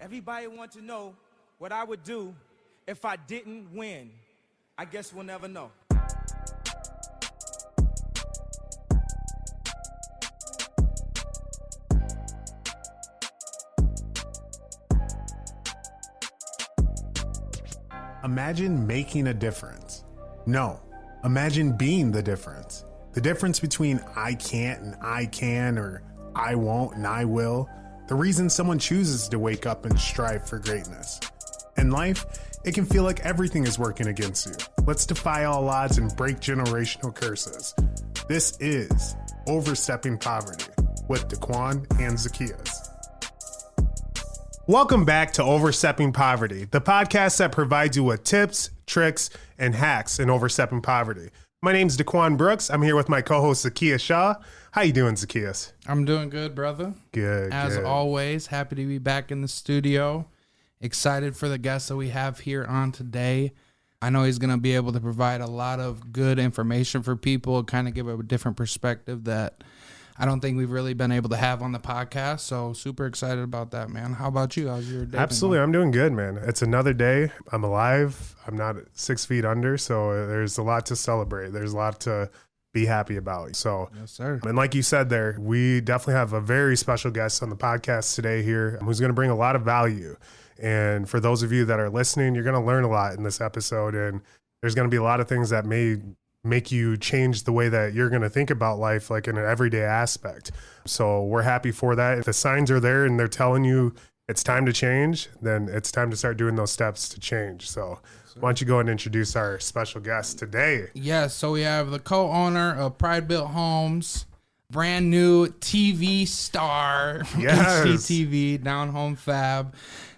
Everybody wants to know what I would do if I didn't win. I guess we'll never know. Imagine making a difference. No, imagine being the difference. The difference between I can't and I can, or I won't and I will. The reason someone chooses to wake up and strive for greatness. In life, it can feel like everything is working against you. Let's defy all odds and break generational curses. This is Overstepping Poverty with Daquan and Zacchaeus. Welcome back to Overstepping Poverty, the podcast that provides you with tips, tricks, and hacks in overstepping poverty. My name's Daquan Brooks. I'm here with my co-host Zacchaeus Shaw. How you doing, Zacchaeus? I'm doing good, brother. Good. As always, happy to be back in the studio. Excited for the guest that we have here on today. I know he's going to be able to provide a lot of good information for people, kind of give a different perspective that I don't think we've really been able to have on the podcast. So super excited about that, man. How about you? How's your day? Absolutely. I'm doing good, man. It's another day. I'm alive. I'm not 6 feet under. So there's a lot to celebrate. There's a lot to be happy about. So, yes, sir. And like you said there, we definitely have a very special guest on the podcast today here who's going to bring a lot of value. And for those of you that are listening, you're going to learn a lot in this episode. And there's going to be a lot of things that may make you change the way that you're going to think about life, like in an everyday aspect. So we're happy for that. If the signs are there and they're telling you it's time to change, then it's time to start doing those steps to change. So why don't you go and introduce our special guest today? Yes, so we have the co-owner of Pride Built Homes, brand new TV star, Yes. HGTV, down Home Fab.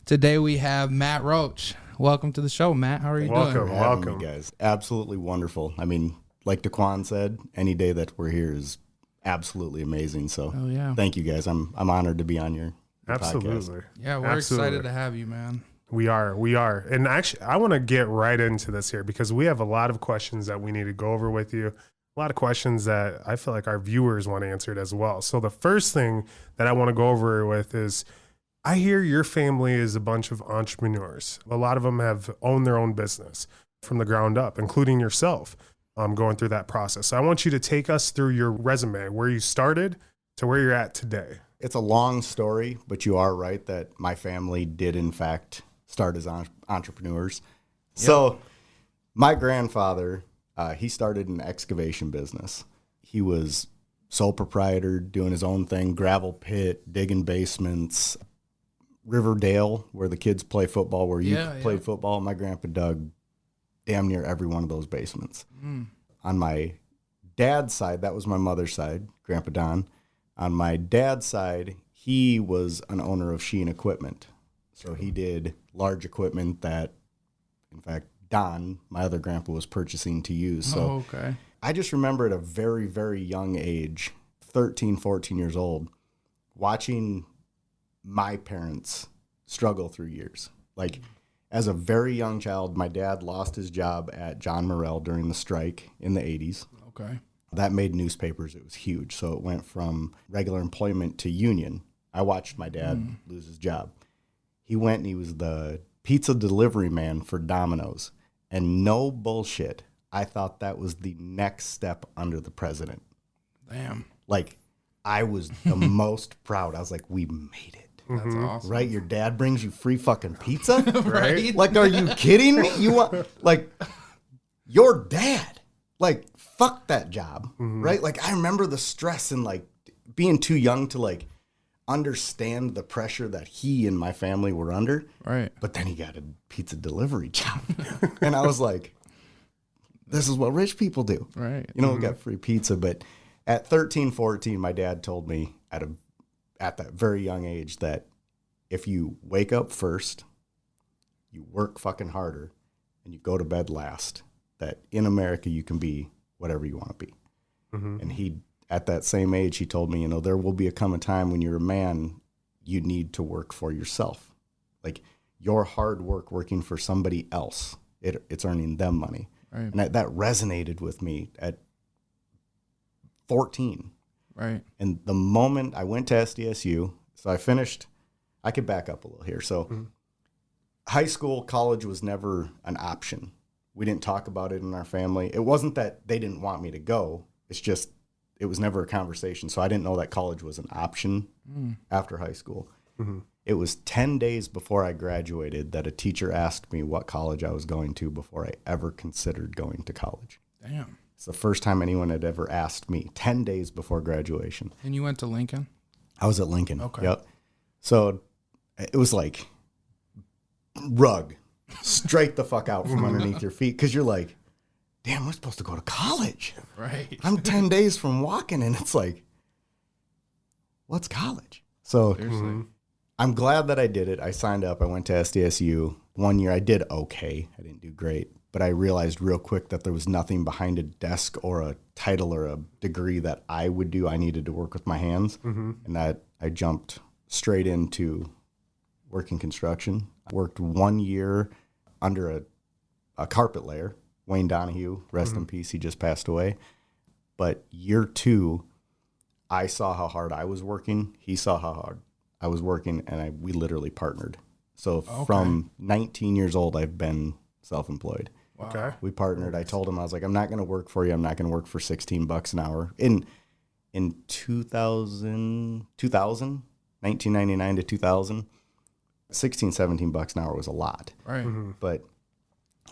Today we have Matt Roach. Welcome to the show, Matt. How are you doing? Welcome, guys. Absolutely wonderful. I mean, like Daquan said, any day that we're here is absolutely amazing. So, Thank you, guys. I'm honored to be on your Absolutely. podcast. Yeah, we're excited to have you, man. We are. And actually, I want to get right into this here because we have a lot of questions that we need to go over with you. A lot of questions that I feel like our viewers want answered as well. So the first thing that I want to go over with is, I hear your family is a bunch of entrepreneurs. A lot of them have owned their own business from the ground up, including yourself, going through that process. So I want you to take us through your resume, where you started to where you're at today. It's a long story, but you are right that my family did, in fact, start as entrepreneurs. Yep. So my grandfather, he started an excavation business. He was sole proprietor, doing his own thing, gravel pit, digging basements, Riverdale, where the kids play football, where you played football. My grandpa dug damn near every one of those basements. On my dad's side, that was my mother's side, Grandpa Don. On my dad's side, he was an owner of Sheen Equipment. So he did large equipment that, in fact, Don, my other grandpa, was purchasing to use. So I just remember at a very, very young age, 13, 14 years old, watching my parents struggle through years. Like, as a very young child, my dad lost his job at John Morrell during the strike in the 80s. Okay. That made newspapers. It was huge. So it went from regular employment to union. I watched my dad lose his job. He went and he was the pizza delivery man for Domino's. And no bullshit, I thought that was the next step under the president. Damn. Like, I was the most proud. I was like, we made it. That's awesome. Right? Your dad brings you free fucking pizza? Right? Like, are you kidding me? You want, like, your dad. Like, fuck that job. Right? Like, I remember the stress and, like, being too young to, like, understand the pressure that he and my family were under. Right. But then he got a pizza delivery job. And I was like, this is what rich people do. Right. You know, we got free pizza. But at 13, 14, my dad told me at that very young age that if you wake up first, you work fucking harder, and you go to bed last, that in America you can be whatever you want to be. And he, at that same age, he told me, you know, there will be a time when you're a man, you need to work for yourself. Like, your hard work working for somebody else, it's earning them money. Right. And that resonated with me at 14. Right. And the moment I went to SDSU, so I I could back up a little here. So high school, college was never an option. We didn't talk about it in our family. It wasn't that they didn't want me to go. It's just, it was never a conversation. So I didn't know that college was an option after high school. It was 10 days before I graduated that a teacher asked me what college I was going to before I ever considered going to college. Damn. It's the first time anyone had ever asked me 10 days before graduation. And you went to Lincoln? I was at Lincoln. Okay. Yep. So it was like rug straight the fuck out from underneath your feet. Cause you're like, damn, we're supposed to go to college. Right. I'm 10 days from walking and it's like, what's college? So Seriously. I'm glad that I did it. I signed up. I went to SDSU. 1 year I did okay. I didn't do great, but I realized real quick that there was nothing behind a desk or a title or a degree that I would do. I needed to work with my hands, and that I jumped straight into working construction. I worked 1 year under a carpet layer, Wayne Donahue, rest in peace. He just passed away. But year 2, I saw how hard I was working. He saw how hard I was working, and we literally partnered. So from 19 years old, I've been self-employed. Wow. Okay. We partnered. I told him, I was like, I'm not going to work for you. I'm not going to work for $16 an hour. In 2000, 1999 to 2000, 16, $17 an hour was a lot. Right. But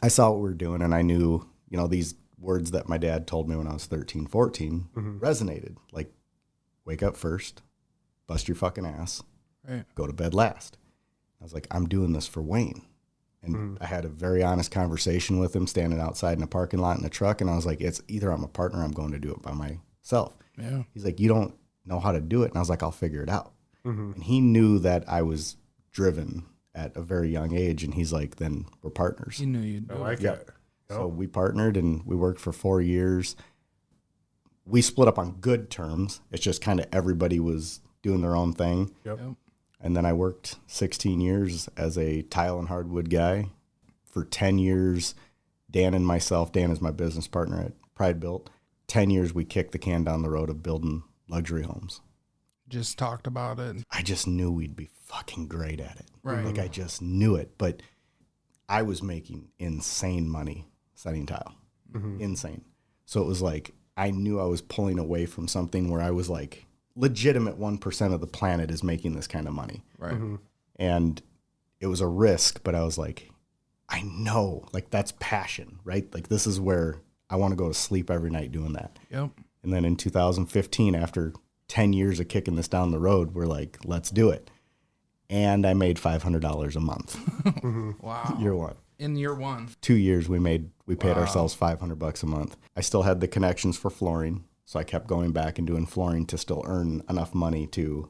I saw what we were doing, and I knew, these words that my dad told me when I was 13, 14 resonated. Like, wake up first, bust your fucking ass, Right. go to bed last. I was like, I'm doing this for Wayne. And I had a very honest conversation with him standing outside in a parking lot in a truck. And I was like, it's either I'm a partner or I'm going to do it by myself. Yeah. He's like, you don't know how to do it. And I was like, I'll figure it out. And he knew that I was driven at a very young age. And he's like, then we're partners. You knew you'd do I it. like Yep. it. So we partnered and we worked for 4 years. We split up on good terms. It's just kind of everybody was doing their own thing. Yep. Yep. And then I worked 16 years as a tile and hardwood guy. For 10 years, Dan and myself, Dan is my business partner at Pride Built. 10 years we kicked the can down the road of building luxury homes. Just talked about it. I just knew we'd be fucking great at it. Right. Like I just knew it. But I was making insane money setting tile. Insane. So it was like I knew I was pulling away from something where I was like, legitimate 1% of the planet is making this kind of money. Right. And it was a risk, but I was like, I know, like that's passion, right? Like this is where I want to go to sleep every night doing that. Yep. And then in 2015, after 10 years of kicking this down the road, we're like, let's do it. And I made $500 a month. Wow. Year 1. In year 1. 2 years we paid ourselves $500 a month. I still had the connections for flooring. So I kept going back and doing flooring to still earn enough money to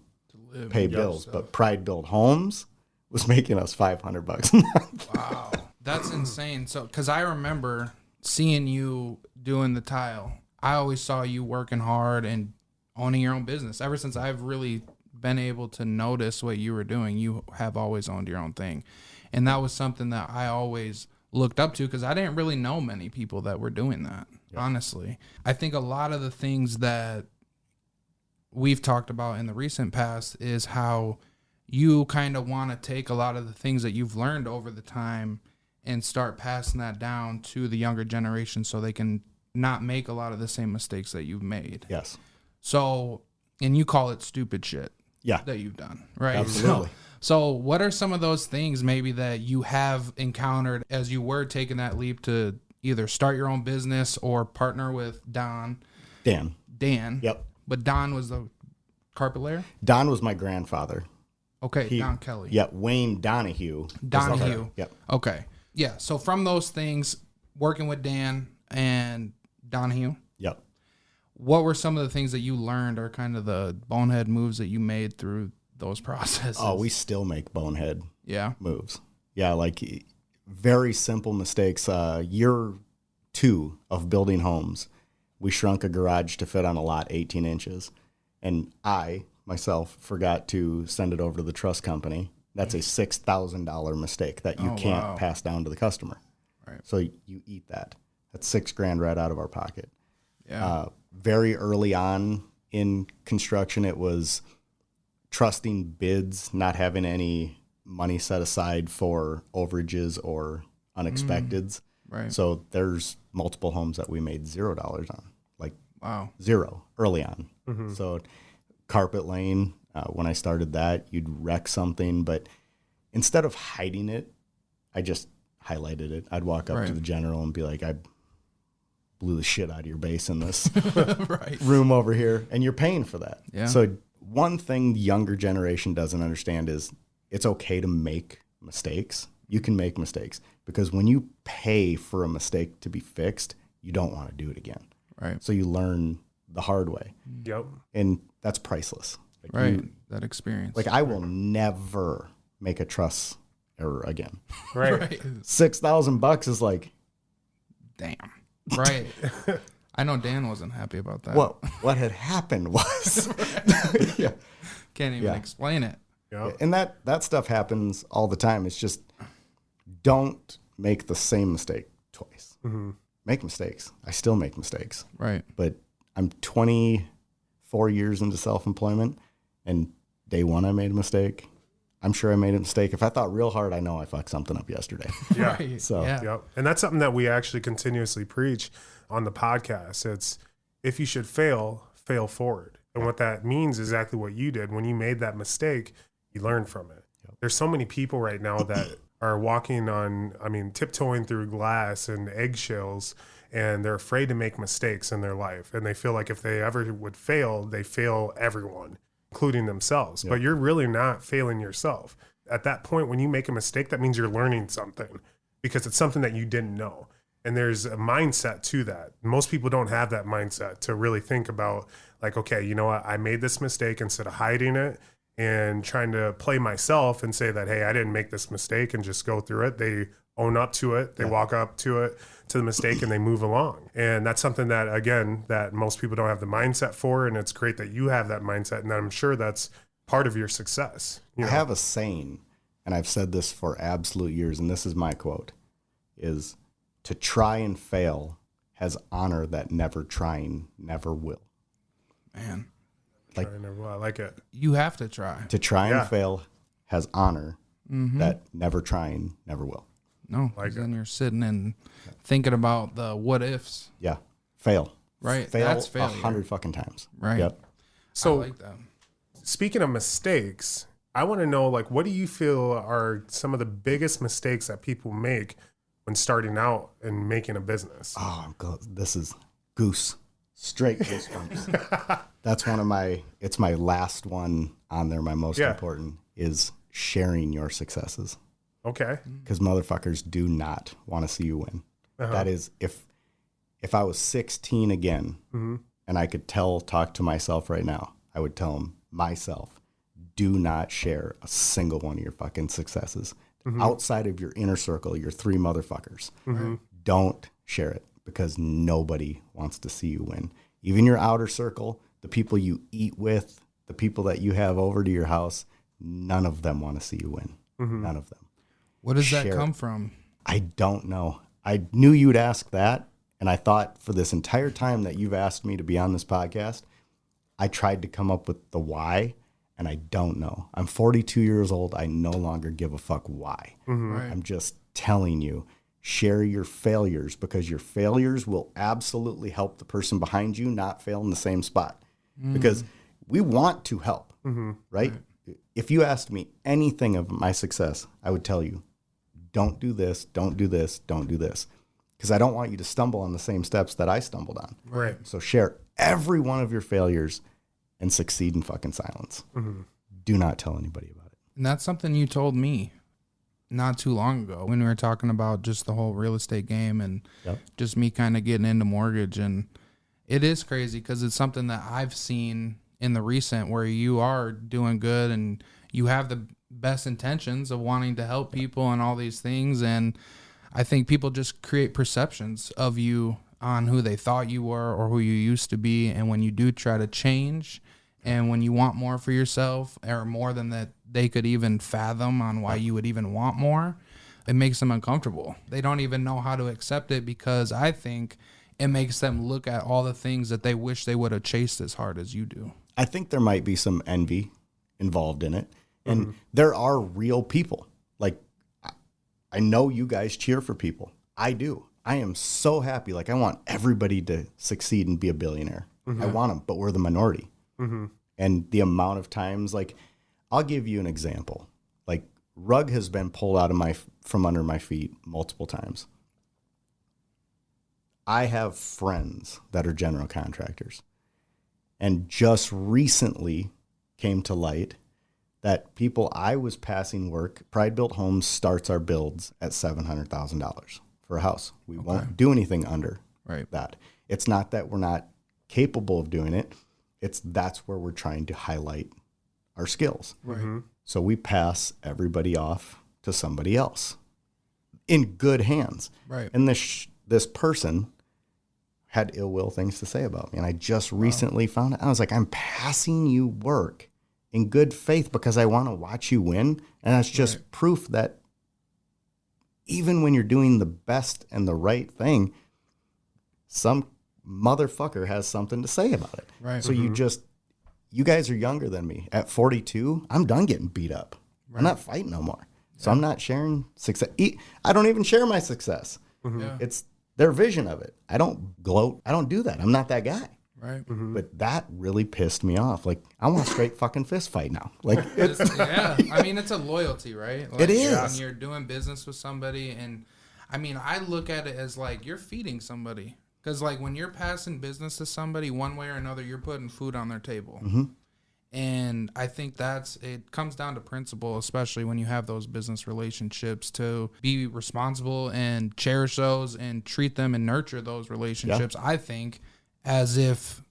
live. pay bills. But Pride Built Homes was making us $500 a month. Wow. That's insane. So, because I remember seeing you doing the tile, I always saw you working hard and owning your own business. Ever since I've really been able to notice what you were doing, you have always owned your own thing. And that was something that I always looked up to because I didn't really know many people that were doing that, honestly. I think a lot of the things that we've talked about in the recent past is how you kind of want to take a lot of the things that you've learned over the time and start passing that down to the younger generation so they can not make a lot of the same mistakes that you've made. Yes. So, and you call it stupid shit Yeah. that you've done, right? Absolutely. So what are some of those things maybe that you have encountered as you were taking that leap to either start your own business or partner with Dan? Yep. But Don was the carpet layer? Don was my grandfather. Okay, Don Kelly. Yep. Wayne Donahue. Donahue. Yep. Okay. Yeah, so from those things, working with Dan and Donahue, Yep. what were some of the things that you learned or kind of the bonehead moves that you made through those processes? Oh, we still make bonehead Yeah. moves. Yeah, like very simple mistakes. Year 2 of building homes, we shrunk a garage to fit on a lot 18 inches. And I, myself, forgot to send it over to the truss company. That's a $6,000 mistake that you can't pass down to the customer. Right. So you eat that. That's $6,000 right out of our pocket. Yeah. Very early on in construction, it was trusting bids, not having any money set aside for overages or unexpecteds. Right. So there's multiple homes that we made $0 on, like Wow. zero early on. So carpet laying, when I started that, you'd wreck something, but instead of hiding it, I just highlighted it. I'd walk up to the general and be like, I blew the shit out of your base in this room over here, and you're paying for that. Yeah. So one thing the younger generation doesn't understand is it's okay to make mistakes. You can make mistakes, because when you pay for a mistake to be fixed, you don't want to do it again. Right. So you learn the hard way. Yep. And that's priceless. Like Right. That experience. I will never make a truss error again. Right. $6,000 is like, Damn. Right. I know Dan wasn't happy about that. what had happened was, yeah. Can't even explain it. Yep. And that stuff happens all the time. It's just, don't make the same mistake twice. Make mistakes. I still make mistakes. Right. But I'm 24 years into self-employment, and day one I made a mistake. I'm sure I made a mistake. If I thought real hard, I know I fucked something up yesterday. Yeah. Right. So, yeah. Yep. And that's something that we actually continuously preach on the podcast. It's, if you should fail, fail forward. And what that means is exactly what you did. When you made that mistake, you learned from it. There's so many people right now that are walking on, tiptoeing through glass and eggshells, and they're afraid to make mistakes in their life. And they feel like if they ever would fail, they fail everyone, including themselves. But you're really not failing yourself. At that point, when you make a mistake, that means you're learning something, because it's something that you didn't know. And there's a mindset to that. Most people don't have that mindset to really think about, like, okay, you know what? I made this mistake. Instead of hiding it and trying to play myself and say that, hey, I didn't make this mistake, and just go through it. They own up to it. They walk up to it, to the mistake, and they move along. And that's something that, again, that most people don't have the mindset for. And it's great that you have that mindset. And I'm sure that's part of your success. You know? I have a saying, and I've said this for absolute years, and this is my quote, is, to try and fail has honor that never trying never will. Man. Like, I like it. You have to try. to try and fail has honor that never trying never will. No. Like Then you're sitting and thinking about the what ifs. Yeah. Fail. Right. Fail That's failure. 100 fucking times. Right. Yep. So I like that. speaking of mistakes, I want to know, like, what do you feel are some of the biggest mistakes that people make when starting out and making a business? Oh, this is goose. Straight goosebumps. That's one of it's my last one on there. My most important is sharing your successes. Okay. Because motherfuckers do not want to see you win. That is, if I was 16 again and I could talk to myself right now, I would tell myself, do not share a single one of your fucking successes outside of your inner circle, your 3 motherfuckers. Don't share it, because nobody wants to see you win. Even your outer circle, the people you eat with, the people that you have over to your house, none of them want to see you win. None of them. What does that Share come it. from? I don't know. I knew you'd ask that, and I thought for this entire time that you've asked me to be on this podcast, I tried to come up with the why, and I don't know. I'm 42 years old. I no longer give a fuck why. Right. I'm just telling you, share your failures, because your failures will absolutely help the person behind you not fail in the same spot. Because we want to help, right? If you asked me anything of my success, I would tell you, don't do this, don't do this, don't do this. Because I don't want you to stumble on the same steps that I stumbled on. Right. So share every one of your failures and succeed in fucking silence. Do not tell anybody about it. And that's something you told me not too long ago when we were talking about just the whole real estate game and just me kind of getting into mortgage. And it is crazy because it's something that I've seen in the recent where you are doing good and you have the best intentions of wanting to help people and all these things. And I think people just create perceptions of you on who they thought you were or who you used to be. And when you do try to change and when you want more for yourself or more than that they could even fathom on why you would even want more, it makes them uncomfortable. They don't even know how to accept it because I think it makes them look at all the things that they wish they would have chased as hard as you do. I think there might be some envy involved in it. And there are real people. Like, I know you guys cheer for people. I do. I am so happy. Like, I want everybody to succeed and be a billionaire. I want them, but we're the minority. And the amount of times, like, I'll give you an example. Like, rug has been pulled out of from under my feet multiple times. I have friends that are general contractors, and just recently came to light that people I was passing work, Pride Built Homes starts our builds at $700,000 for a house. We won't do anything under that. It's not that we're not capable of doing it. That's where we're trying to highlight our skills. So we pass everybody off to somebody else in good hands. And this person had ill will things to say about me. And I just recently found out. I was like, I'm passing you work in good faith because I want to watch you win. And that's just proof that even when you're doing the best and the right thing, some motherfucker has something to say about it. So you guys are younger than me. At 42, I'm done getting beat up. I'm not fighting no more. So I'm not sharing success. I don't even share my success. It's their vision of it. I don't gloat. I don't do that. I'm not that guy. But that really pissed me off. Like, I want a straight fucking fist fight now. Like, I mean, it's a loyalty, right? Like, it is. When you're doing business with somebody, and I mean, I look at it as like you're feeding somebody. Because, like, when you're passing business to somebody, one way or another, you're putting food on their table. And I think it comes down to principle, especially when you have those business relationships, to be responsible and cherish those and treat them and nurture those relationships, I think, as if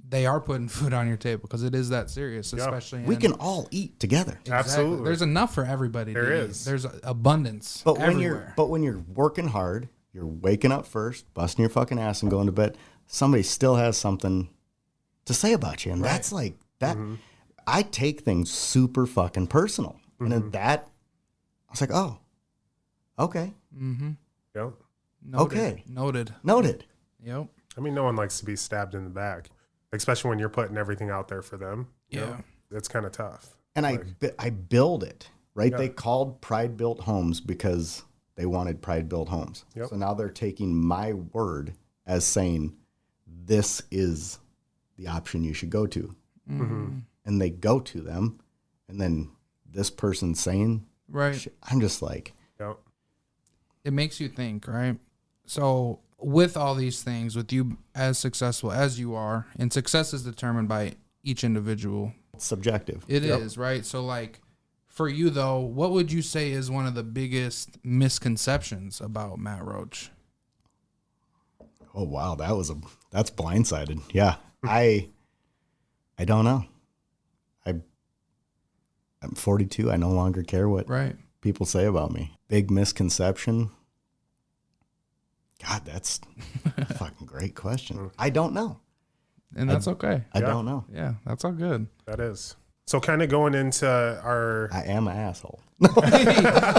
they are putting food on your table, because it is that serious, especially. We can all eat together. Absolutely. There's enough for everybody. There is. There's abundance But everywhere. when you're working hard, you're waking up first, busting your fucking ass and going to bed, somebody still has something to say about you. And that's like that. I take things super fucking personal. And then I was like, oh, okay. Yep. Noted. Noted. Yep. I mean, no one likes to be stabbed in the back, especially when you're putting everything out there for them. You know? It's kind of tough. And I build it, right? They called Pride Built Homes because they wanted Pride Built Homes. So now they're taking my word as saying, this is the option you should go to. And they go to them, and then this person saying, I'm just like, it makes you think, right? So with all these things, with you as successful as you are, and success is determined by each individual. It's subjective. It is, right? So, like, for you, though, what would you say is one of the biggest misconceptions about Matt Roach? Oh, wow. That's blindsided. Yeah. I don't know. I'm 42. I no longer care what people say about me. Big misconception. God, that's a fucking great question. I don't know. And that's okay. I don't know. Yeah, that's all good. That is. So kind of going into our... I am an asshole.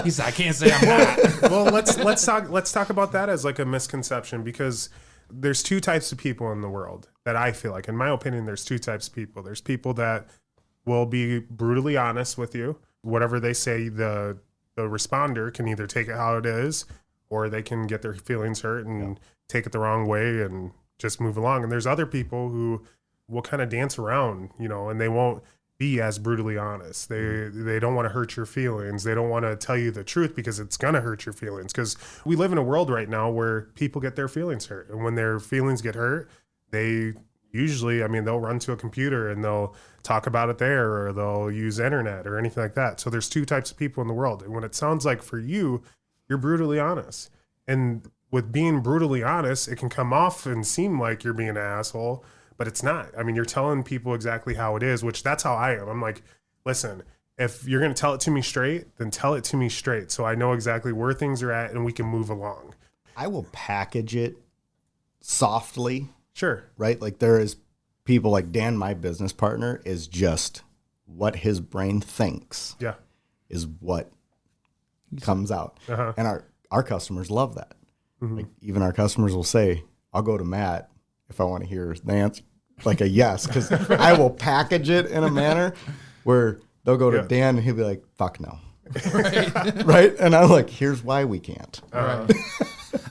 He's like, I can't say I'm not. Well, let's talk about that as like a misconception, because there's two types of people in the world that I feel like, in my opinion, there's two types of people. There's people that will be brutally honest with you. Whatever they say, the responder can either take it how it is, or they can get their feelings hurt and take it the wrong way and just move along. And there's other people who will kind of dance around, and they won't be as brutally honest. They don't want to hurt your feelings. They don't want to tell you the truth because it's going to hurt your feelings. Because we live in a world right now where people get their feelings hurt. And when their feelings get hurt, they usually, they'll run to a computer and they'll talk about it there, or they'll use internet or anything like that. So there's two types of people in the world. And when it sounds like for you, you're brutally honest. And with being brutally honest, it can come off and seem like you're being an asshole, but it's not. You're telling people exactly how it is, which that's how I am. I'm like, listen, if you're going to tell it to me straight, then tell it to me straight, so I know exactly where things are at and we can move along. I will package it softly. Sure. Right? Like, there is people like Dan, my business partner, is just what his brain thinks is what comes out. And our customers love that. Like, even our customers will say, I'll go to Matt if I want to hear the answer, like a yes, because I will package it in a manner where they'll go to Dan and he'll be like, fuck no. Right? And I'm like, here's why we can't. Right.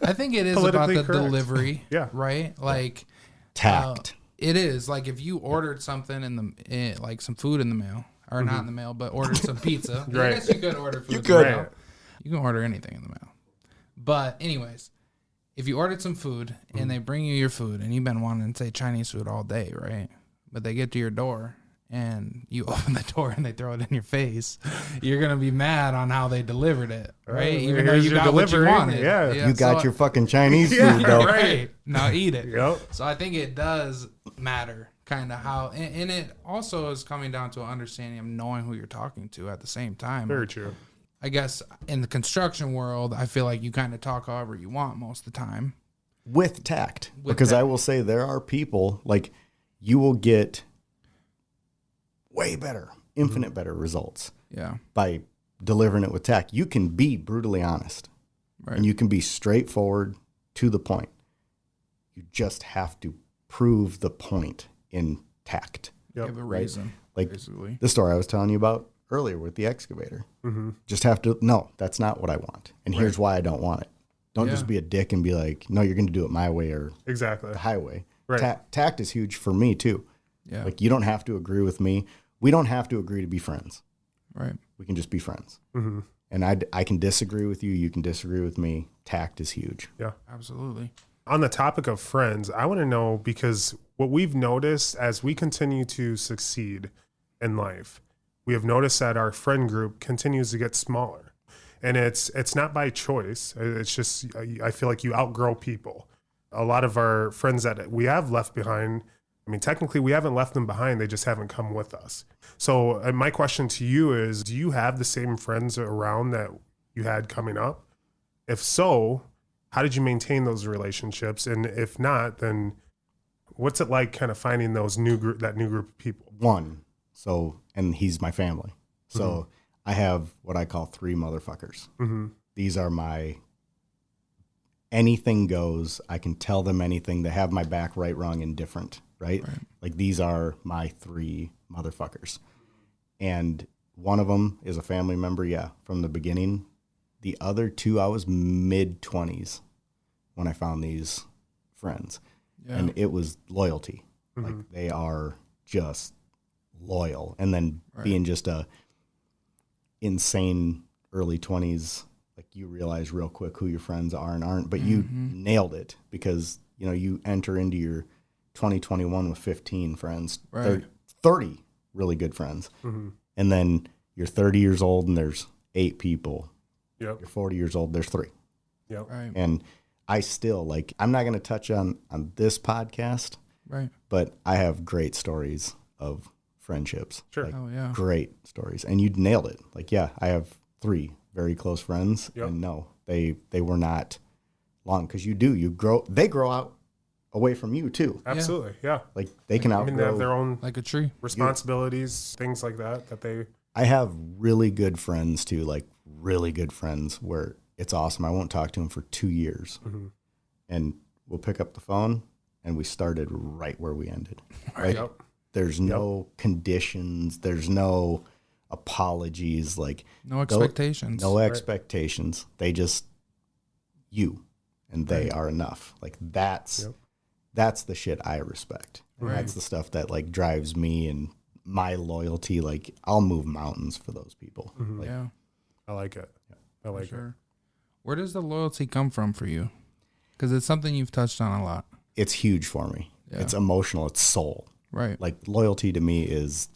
I think it is about the delivery. Yeah. Right? Like Tact. It is. Like if you ordered something like some food in the mail, or not in the mail, but ordered some pizza. Right. I guess you could order food You in could. the mail. You can order anything in the mail. But anyways, if you ordered some food and they bring you your food and you've been wanting to say Chinese food all day, right? But they get to your door and you open the door and they throw it in your face, you're going to be mad on how they delivered it, right? Even though you got what you wanted. Yeah. You got your fucking Chinese food, though. Right. Now eat it. Yep. So I think it does matter kind of how, and it also is coming down to an understanding of knowing who you're talking to at the same time. Very true. I guess in the construction world, I feel like you kind of talk however you want most of the time. With tact. Because I will say there are people, like, you will get way better, infinite better results by delivering it with tact. You can be brutally honest. Right. And you can be straightforward to the point. You just have to prove the point in tact. Yep. Give a reason. Right? Like basically the story I was telling you about earlier with the excavator. Just have to, no, that's not what I want. And here's why I don't want it. Don't just be a dick and be like, no, you're going to do it my way or the highway. Right. Tact is huge for me too. Yeah. Like you don't have to agree with me. We don't have to agree to be friends. Right. We can just be friends. And I can disagree with you. You can disagree with me. Tact is huge. Yeah, absolutely. On the topic of friends, I want to know, because what we've noticed as we continue to succeed in life, we have noticed that our friend group continues to get smaller. And it's not by choice. It's just, I feel like you outgrow people. A lot of our friends that we have left behind, I mean, technically we haven't left them behind. They just haven't come with us. So my question to you is, do you have the same friends around that you had coming up? If so, how did you maintain those relationships? And if not, then what's it like kind of finding those that new group of people? And he's my family. So I have what I call 3 motherfuckers. These are my anything goes. I can tell them anything. They have my back, right, wrong, indifferent, right? Like these are my 3 motherfuckers. And one of them is a family member, from the beginning. The other 2, I was mid-20s when I found these friends. Yeah. And it was loyalty. Like they are just loyal. And then being just a insane early 20s, like you realize real quick who your friends are and aren't, but you nailed it because, you enter into your 2021 with 15 friends, 30 really good friends. And then you're 30 years old and there's 8 people. You're 40 years old, there's 3. And I still, I'm not going to touch on this podcast, but I have great stories of friendships. Great stories. And you nailed it. I have 3 very close friends. And no, they were not long because they grow out away from you too. Absolutely. Yeah. Like they can outgrow. They have their own like a tree responsibilities, things like that I have really good friends too, really good friends where it's awesome. I won't talk to them for 2 years and we'll pick up the phone and we started right where we ended. Right. There's no conditions. There's no apologies. No expectations. No expectations. They just you, and they are enough. That's the shit I respect. That's the stuff that drives me and my loyalty. I'll move mountains for those people. I like it. I like it. Where does the loyalty come from for you? Because it's something you've touched on a lot. It's huge for me. It's emotional. It's soul. Right. Loyalty to me is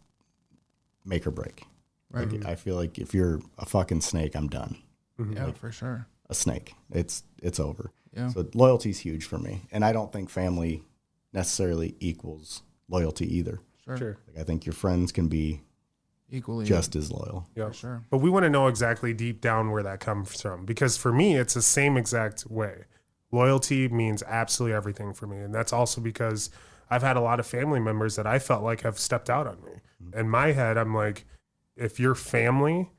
make or break. Right. I feel like if you're a fucking snake, I'm done. Yeah, for sure. A snake. It's over. Yeah. So loyalty is huge for me. And I don't think family necessarily equals loyalty either. Sure. I think your friends can be equally just as loyal. Yeah, for sure. But we want to know exactly deep down where that comes from, because for me, it's the same exact way. Loyalty means absolutely everything for me. And that's also because I've had a lot of family members that I felt like have stepped out on me. In my head, I'm like, if you're family,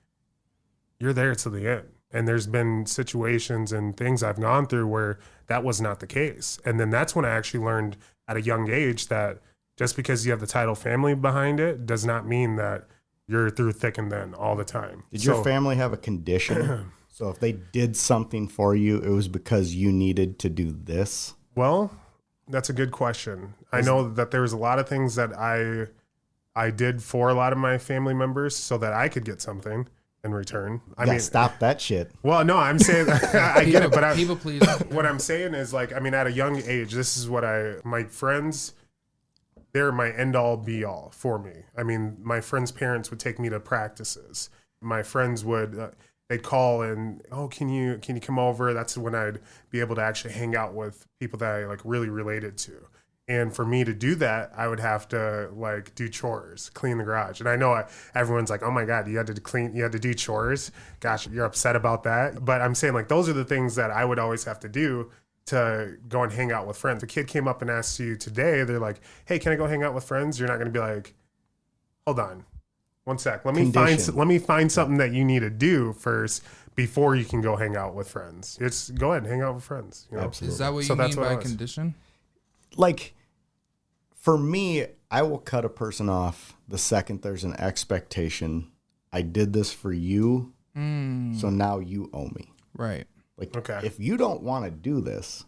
you're there to the end. And there's been situations and things I've gone through where that was not the case. And then that's when I actually learned at a young age that just because you have the title family behind it does not mean that you're through thick and thin all the time. Did your family have a condition? So if they did something for you, it was because you needed to do this? Well, that's a good question. I know that there was a lot of things that I did for a lot of my family members so that I could get something in return. I mean, stop that shit. Well, no, I'm saying I get it, but people please. What I'm saying is, like, I mean, at a young age, this is what my friends, they're my end all be all for me. I mean, my friends' parents would take me to practices. My friends would, they'd call and, oh, can you come over? That's when I'd be able to actually hang out with people that I like really related to. And for me to do that, I would have to like do chores, clean the garage. And I know everyone's like, oh my God, you had to do chores. Gosh, you're upset about that. But I'm saying, like, those are the things that I would always have to do to go and hang out with friends. If a kid came up and asked you today, they're like, hey, can I go hang out with friends? You're not going to be like, hold on, one sec. Let me find something that you need to do first before you can go hang out with friends. Just go ahead and hang out with friends. You know? Absolutely. Is that what you mean by condition? Like, for me, I will cut a person off the second there's an expectation. I did this for you, so now you owe me. Right. Like, Okay. if you don't want to do this,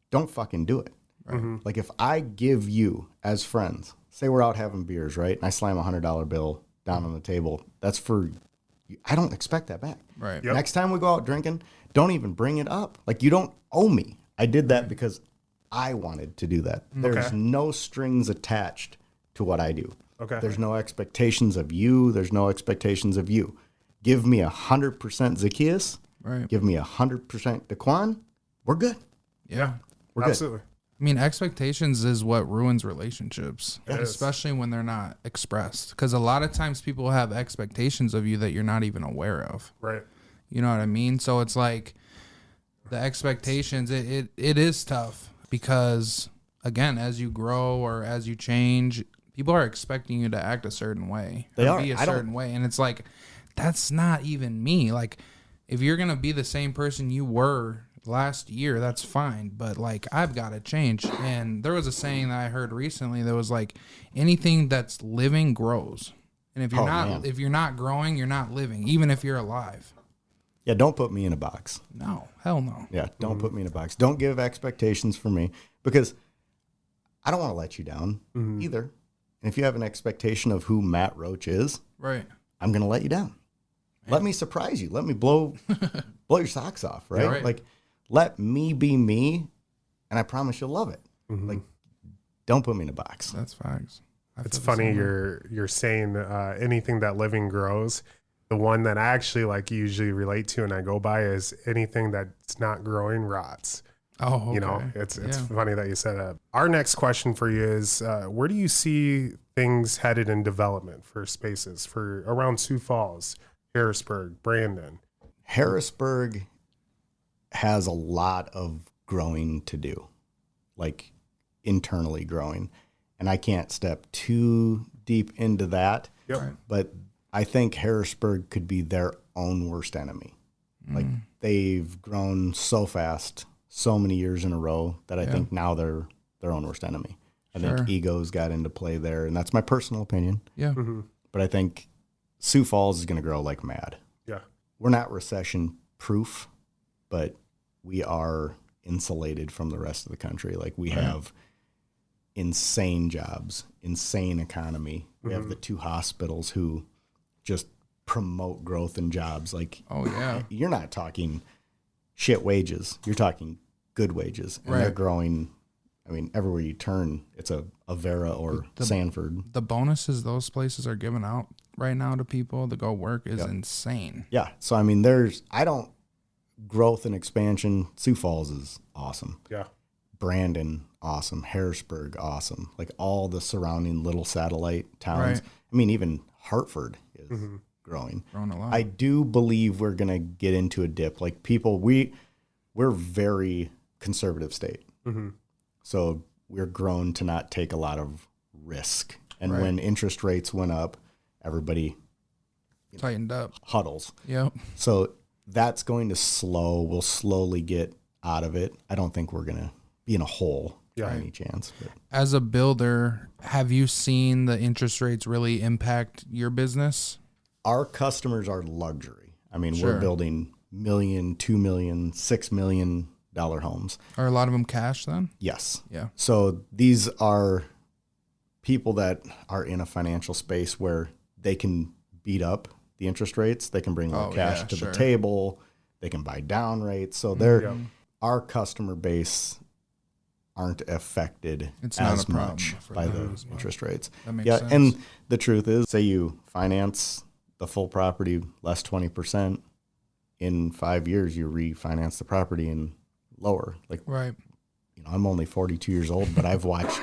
don't fucking do it. Right. Like, if I give you, as friends, say we're out having beers, right? And I slam a $100 bill down on the table. That's for you. I don't expect that back. Right. Yep. Next time we go out drinking, don't even bring it up. Like, you don't owe me. I did that because I wanted to do that. There's no strings attached to what I do. Okay. There's no expectations of you. There's no expectations of you. Give me 100% Zacchaeus. Right. Give me 100% Daquan. We're good. Yeah. We're good. Absolutely. I mean, expectations is what ruins relationships, It is. especially when they're not expressed. Because a lot of times people have expectations of you that you're not even aware of. Right. You know what I mean? So it's like the expectations, it is tough because, again, as you grow or as you change, people are expecting you to act a certain way. They or are. be a certain way. And it's like, that's not even me. Like, if you're going to be the same person you were last year, that's fine. But, like, I've got to change. And there was a saying that I heard recently that was like, anything that's living grows. And if you're not growing, you're not living, even if you're alive. Yeah, don't put me in a box. No, hell no. Yeah, don't put me in a box. Don't give expectations for me because I don't want to let you down either. And if you have an expectation of who Matt Roach is, Right. I'm going to let you down. Let me surprise you. Let me blow your socks off, right? Yeah, right. Like, let me be me, and I promise you'll love it. Like, don't put me in a box. That's facts. It's funny you're saying anything that living grows. The one that I actually like usually relate to and I go by is anything that's not growing rots. Oh, okay. You know, it's funny that you said that. Our next question for you is, where do you see things headed in development for spaces for around Sioux Falls, Harrisburg, Brandon? Harrisburg has a lot of growing to do, like internally growing. And I can't step too deep into that. Yep. Right. But I think Harrisburg could be their own worst enemy. Like, they've grown so fast, so many years in a row, that I think now they're their own worst enemy. I think egos got into play there, and that's my personal opinion. Yeah. But I think Sioux Falls is going to grow like mad. Yeah. We're not recession proof, but we are insulated from the rest of the country. Like, we have insane jobs, insane economy. We have the 2 hospitals who just promote growth in jobs. Like, Oh, yeah. you're not talking shit wages. You're talking good wages. And they're growing. I mean, everywhere you turn, it's a Vera or Sanford. The bonuses those places are giving out right now to people to go work is insane. Yeah. So, I mean, growth and expansion. Sioux Falls is awesome. Yeah. Brandon, awesome. Harrisburg, awesome. Like, all the surrounding little satellite towns. Right. I mean, even Hartford is growing. Growing a lot. I do believe we're going to get into a dip. Like, people, we're very conservative state. So we're grown to not take a lot of risk. And when interest rates went up, everybody Tightened up. huddles. Yep. So that's going to slow. We'll slowly get out of it. I don't think we're going to be in a hole Yeah. Any chance. But As a builder, have you seen the interest rates really impact your business? our customers are luxury. I mean, Sure. we're building $1 million, $2 million, $6 million homes. Are a lot of them cash then? Yes. Yeah. So these are people that are in a financial space where they can beat up the interest rates. They can bring more cash to the table. They can buy down rates. So they're our customer base aren't affected It's not as a problem much for by them the as well. interest rates. That makes Yeah, sense. and the truth is, say you finance the full property less 20%, in 5 years you refinance the property and lower. Like, Right. you know, I'm only 42 years old, but I've watched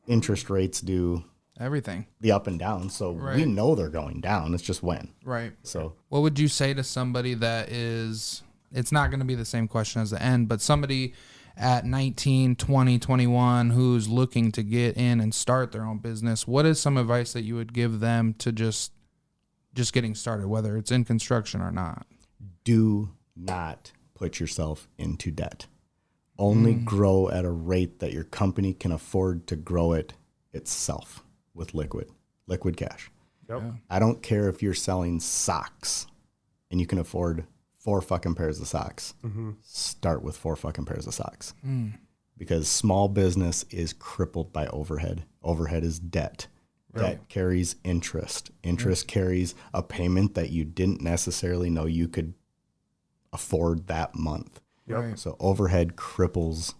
interest rates do Everything. the up and down. So we Right. know they're going down. It's just when. Right. So What would you say to somebody that is, it's not going to be the same question as the end, but somebody at 19, 20, 21 who's looking to get in and start their own business, what is some advice that you would give them to just getting started, whether it's in construction or not? do not put yourself into debt. Only grow at a rate that your company can afford to grow it itself with liquid cash. Yep. Yeah. I don't care if you're selling socks and you can afford 4 fucking pairs of socks. Start with 4 fucking pairs of socks. Because small business is crippled by overhead. Overhead is debt. Debt carries interest. Interest carries a payment that you didn't necessarily know you could afford that month. Yep. Right. So overhead cripples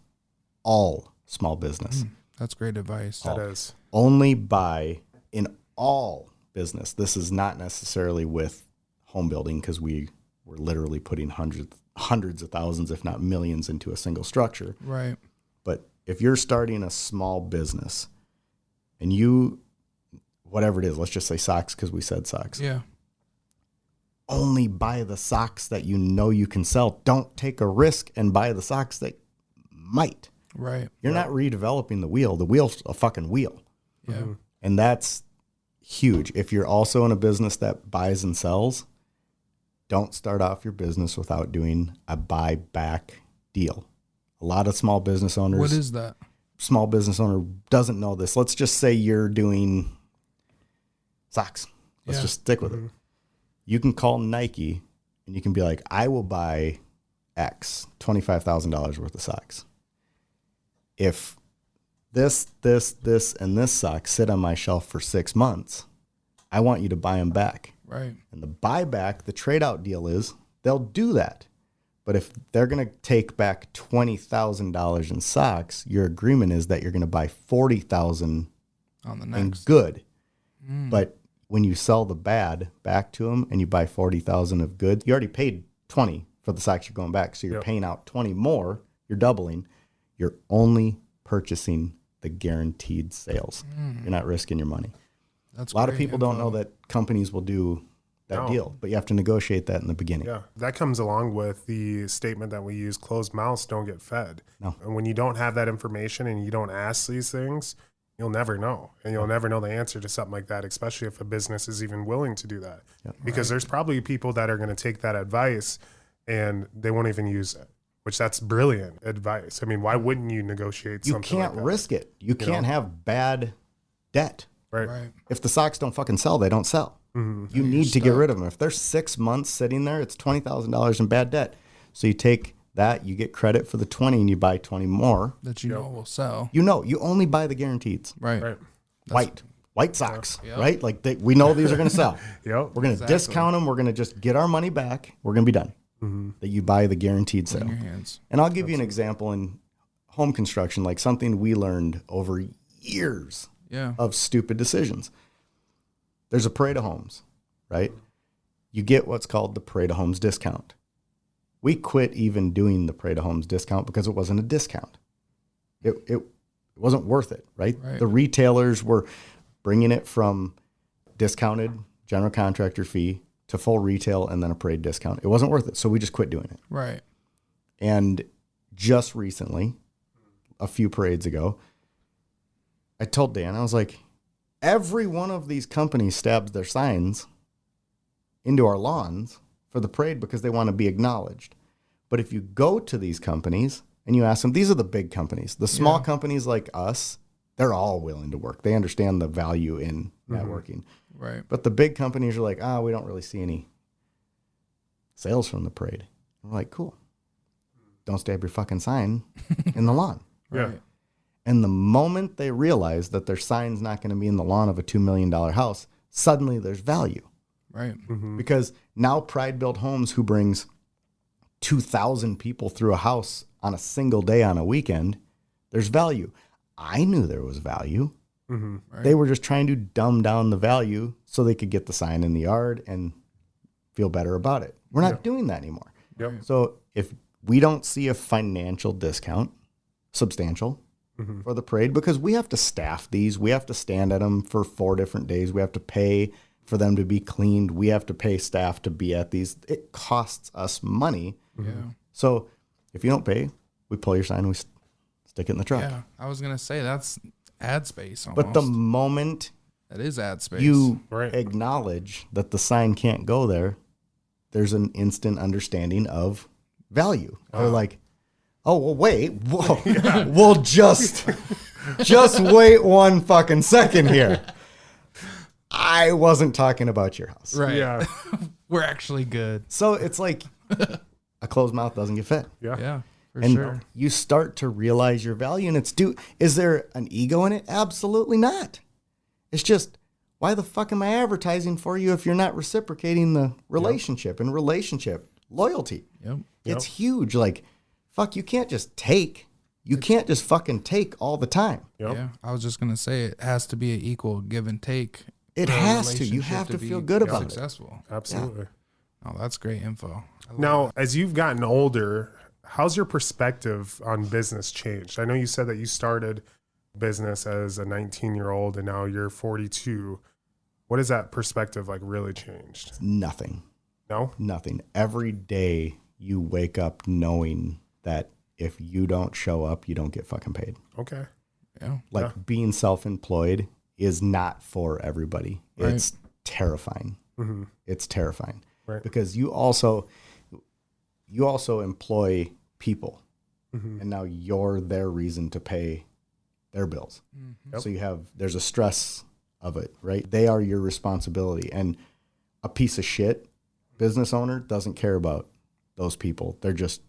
all small business. That's great advice. That is. Only buy in all business. This is not necessarily with home building because we're literally putting hundreds of thousands, if not millions, into a single structure. Right. But if you're starting a small business and you, whatever it is, let's just say socks because we said socks. Yeah. Only buy the socks that you know you can sell. Don't take a risk and buy the socks that might. Right. You're not redeveloping the wheel. The wheel's a fucking wheel. Yeah. And that's huge. If you're also in a business that buys and sells, don't start off your business without doing a buyback deal. A lot of small business owners, What is that? small business owner doesn't know this. Let's just say you're doing socks. Let's Yeah. just stick with it. You can call Nike and you can be like, I will buy X, $25,000 worth of socks. If this, and this socks sit on my shelf for 6 months, I want you to buy them back. Right. And the buyback, the trade out deal is they'll do that. But if they're going to take back $20,000 in socks, your agreement is that you're going to buy $40,000 On the in next. good. But when you sell the bad back to them and you buy $40,000 of good, you already paid $20 for the socks you're going back. So you're paying out $20 more. You're doubling. You're only purchasing the guaranteed sales. You're not risking your money. That's A lot of great people don't info. know that companies will do that No. deal, but you have to negotiate that in the beginning. Yeah, that comes along with the statement that we use: closed mouths don't get fed. No. And when you don't have that information and you don't ask these things, you'll never know. And you'll never know the answer to something like that, especially if a business is even willing to do that. Yep. Because there's probably people that are going to take that advice and they won't even use it, which that's brilliant advice. I mean, why wouldn't you negotiate You something can't like that? risk it. You can't have bad debt. Right. Right. If the socks don't fucking sell, they don't sell. You need to get rid of them. If they're 6 months sitting there, it's $20,000 in bad debt. So you take that, you get credit for the 20 and you buy 20 more. That you know will sell. You know, you only buy the guaranteeds. Right. Right. White socks, Yeah. right? Like we know these are going to sell. Yep. We're going to discount them. We're going to just get our money back. We're going to be done. That you buy the guaranteed In sale. your hands. And I'll give you an example in home construction, like something we learned over years Yeah. of stupid decisions. There's a parade of homes, right? You get what's called the parade of homes discount. We quit even doing the parade of homes discount because it wasn't a discount. It wasn't worth it, right? Right. The retailers were bringing it from discounted general contractor fee to full retail and then a parade discount. It wasn't worth it, so we just quit doing it. Right. And just recently, a few parades ago, I told Dan, I was like, every one of these companies stabs their signs into our lawns for the parade because they want to be acknowledged. But if you go to these companies and you ask them, these are the big companies. The small companies like us, they're all willing to work. They understand the value in networking. Right. But the big companies are like, we don't really see any sales from the parade. I'm like, cool. Don't stab your fucking sign in the lawn. Yeah. And the moment they realize that their sign's not going to be in the lawn of a $2 million house, suddenly there's value. Right. Because now Pride Built Homes, who brings 2,000 people through a house on a single day on a weekend, there's value. I knew there was value. Right. They were just trying to dumb down the value so they could get the sign in the yard and feel better about it. We're not doing that anymore. Yep. So if we don't see a financial discount, substantial, for the parade, because we have to staff these, we have to stand at them for 4 different days, we have to pay for them to be cleaned, we have to pay staff to be at these. It costs us money. Yeah. So if you don't pay, we pull your sign, we stick it in the truck. Yeah. I was going to say that's ad space almost. But the moment that is ad space. you Right. acknowledge that the sign can't go there, there's an instant understanding of value. They're like, oh, well, wait, whoa, we'll just wait 1 fucking second here. I wasn't talking about your house. Right. Yeah. We're actually good. So it's like a closed mouth doesn't get fed. Yeah. Yeah. For And sure. you start to realize your value, and it's is there an ego in it? Absolutely not. It's just, why the fuck am I advertising for you if you're not reciprocating the relationship and relationship loyalty? Yep. It's huge. Like, fuck, you can't just take. You can't just fucking take all the time. Yep. Yeah. I was just going to say it has to be an equal give and take. It for a has to. You relationship have to be feel good about it. successful. Absolutely. Oh, that's great info. I love Now, as you've gotten older, how's your perspective on business changed? I know you said that you started business as a 19-year-old and now you're 42. What has that perspective like really changed? Nothing. No? Nothing. Every day you wake up knowing that if you don't show up, you don't get fucking paid. Okay. Yeah. Like being self-employed is not for everybody. Right. It's terrifying. It's terrifying. Right. Because you also employ people, and now you're their reason to pay their bills. Yep. So there's a stress of it, right? They are your responsibility, and a piece of shit business owner doesn't care about those people. They're just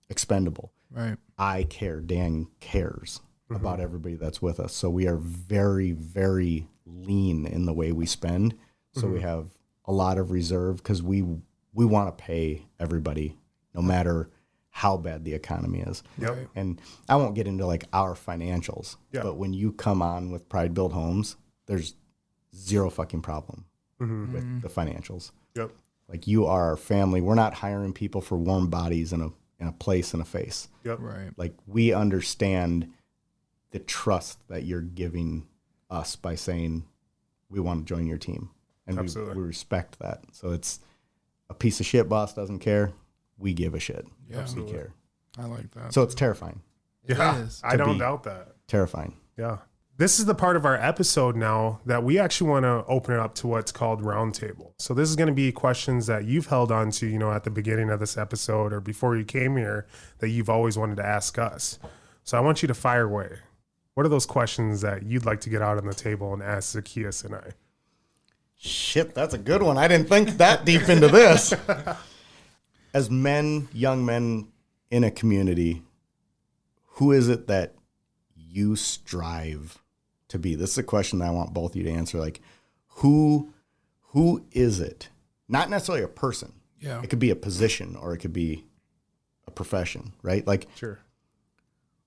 expendable. Right. I care. Dan cares about everybody that's with us. So we are very, very lean in the way we spend. So we have a lot of reserve because we want to pay everybody no matter how bad the economy is. Yep. And I won't get into like our financials, but when you come on with Pride Built Homes, there's zero fucking problem with the financials. Yep. Like, you are our family. We're not hiring people for warm bodies in a place and a face. Yep. Right. Like, we understand the trust that you're giving us by saying we want to join your team. And we respect that. So it's a piece of shit boss doesn't care. We give a shit. Yeah. We care. I like that. So it's terrifying. Yeah. It is. I don't doubt that. Terrifying. Yeah. This is the part of our episode now that we actually want to open it up to what's called roundtable. So this is going to be questions that you've held on to, at the beginning of this episode or before you came here that you've always wanted to ask us. So I want you to fire away. What are those questions that you'd like to get out on the table and ask Zacchaeus and I? Shit, that's a good one. I didn't think that deep into this. As men, young men in a community, who is it that you strive to be? This is a question that I want both of you to answer. Like, who is it? Not necessarily a person. Yeah. It could be a position or it could be a profession, right? Like, Sure.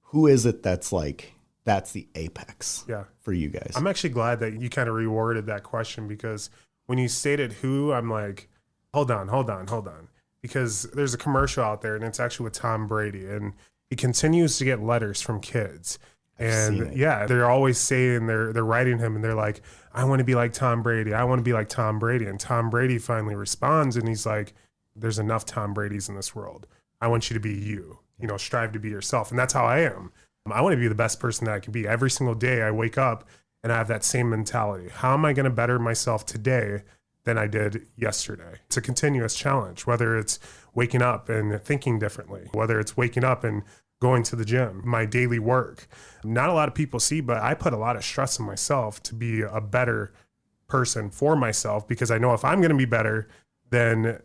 who is it that's the apex for you guys? I'm actually glad that you kind of reworded that question, because when you stated who, I'm like, hold on. Because there's a commercial out there and it's actually with Tom Brady, and he continues to get letters from kids. And they're always saying they're writing him and they're like, I want to be like Tom Brady. I want to be like Tom Brady. And Tom Brady finally responds and he's like, there's enough Tom Bradys in this world. I want you to be you, strive to be yourself. And that's how I am. I want to be the best person that I can be. Every single day I wake up and I have that same mentality. How am I going to better myself today than I did yesterday? It's a continuous challenge, whether it's waking up and thinking differently, whether it's waking up and going to the gym, my daily work. Not a lot of people see, but I put a lot of stress on myself to be a better person for myself, because I know if I'm going to be better, then